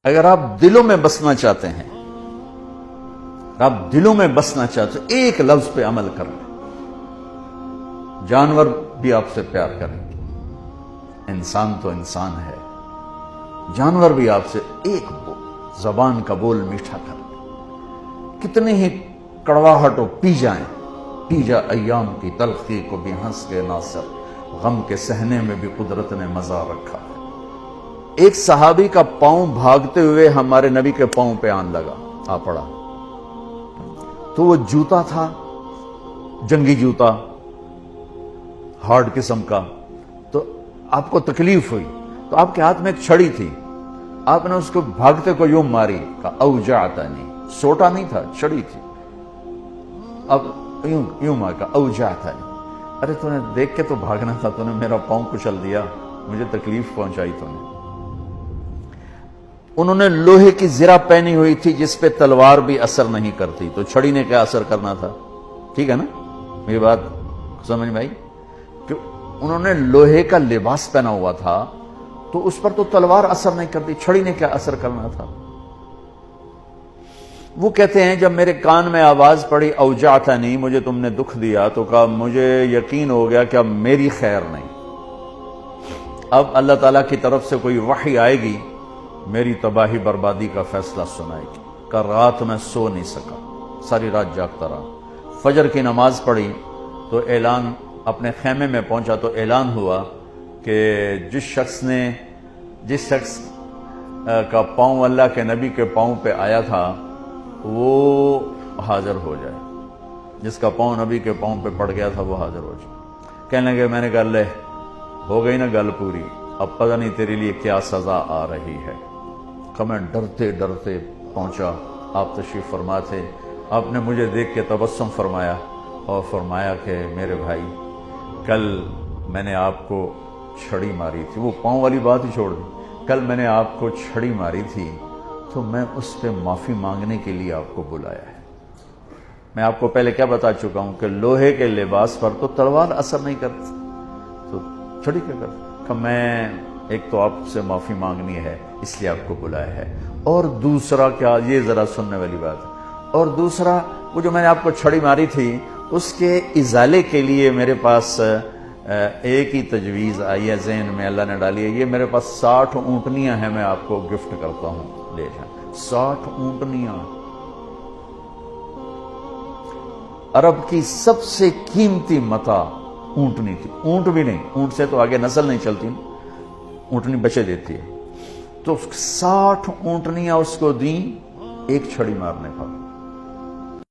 اگر آپ دلوں میں بسنا چاہتے ہیں، آپ دلوں میں بسنا چاہتے ہیں، ایک لفظ پہ عمل کر لیں، جانور بھی آپ سے پیار کریں گے، انسان تو انسان ہے، جانور بھی آپ سے ایک زبان کا بول میٹھا کر لیں، کتنے ہی کڑواہٹ پی جائیں، پی جا ایام کی تلخی کو بھی ہنس کے ناصر، غم کے سہنے میں بھی قدرت نے مزہ رکھا ہے۔ ایک صحابی کا پاؤں بھاگتے ہوئے ہمارے نبی کے پاؤں پہ آن لگا، آ پڑا، تو وہ جوتا تھا، جنگی جوتا، ہارڈ قسم کا، تو آپ کو تکلیف ہوئی، تو آپ کے ہاتھ میں ایک چھڑی تھی، آپ نے اس کو بھاگتے کو یوں ماری، کہا اوجعتنی، سوٹا نہیں تھا، چھڑی تھی، اب یوں مار، کہا اوجعتنی، ارے تو نے دیکھ کے تو بھاگنا تھا، تو نے میرا پاؤں کچل دیا، مجھے تکلیف پہنچائی تو نے۔ انہوں نے لوہے کی زرہ پہنی ہوئی تھی جس پہ تلوار بھی اثر نہیں کرتی، تو چھڑی نے کیا اثر کرنا تھا؟ ٹھیک ہے نا، میری بات سمجھ میں آئی؟ کہ انہوں نے لوہے کا لباس پہنا ہوا تھا تو اس پر تو تلوار اثر نہیں کرتی، چھڑی نے کیا اثر کرنا تھا؟ وہ کہتے ہیں جب میرے کان میں آواز پڑی اوجعتنی، مجھے تم نے دکھ دیا، تو کہا مجھے یقین ہو گیا کہ اب میری خیر نہیں، اب اللہ تعالیٰ کی طرف سے کوئی وحی آئے گی، میری تباہی بربادی کا فیصلہ سنائے گی۔ کہ رات میں سو نہیں سکا، ساری رات جاگتا رہا، فجر کی نماز پڑھی تو اعلان، اپنے خیمے میں پہنچا تو اعلان ہوا کہ جس شخص کا پاؤں اللہ کے نبی کے پاؤں پہ آیا تھا وہ حاضر ہو جائے، جس کا پاؤں نبی کے پاؤں پہ پڑ گیا تھا وہ حاضر ہو جائے۔ کہنے لگے، میں نے کہا لے ہو گئی نا گل پوری، اب پتہ نہیں تیرے لیے کیا سزا آ رہی ہے۔ کہ میں ڈرتے ڈرتے پہنچا، آپ تشریف فرما تھے، آپ نے مجھے دیکھ کے تبسم فرمایا اور فرمایا کہ میرے بھائی، کل میں نے آپ کو چھڑی ماری تھی، وہ پاؤں والی بات ہی چھوڑ دی، کل میں نے آپ کو چھڑی ماری تھی تو میں اس پہ معافی مانگنے کے لیے آپ کو بلایا ہے۔ میں آپ کو پہلے کیا بتا چکا ہوں کہ لوہے کے لباس پر تو تلوار اثر نہیں کرتی، تو چھڑی کیا کرتی؟ کہ میں ایک تو آپ سے معافی مانگنی ہے اس لیے آپ کو بلایا ہے، اور دوسرا کیا، یہ ذرا سننے والی بات ہے، اور دوسرا وہ جو میں نے آپ کو چھڑی ماری تھی اس کے ازالے کے لیے میرے پاس ایک ہی تجویز آئی ہے ذہن میں، اللہ نے ڈالی ہے، یہ میرے پاس 60 اونٹنیاں ہیں، میں آپ کو گفٹ کرتا ہوں، لے جائیں۔ 60 اونٹنیاں، عرب کی سب سے قیمتی متاع اونٹنی تھی، اونٹ بھی نہیں، اونٹ سے تو آگے نسل نہیں چلتی، اونٹنی بچے دیتی ہے، تو 60 اونٹنیاں اس کو دیں ایک چھڑی مارنے پر۔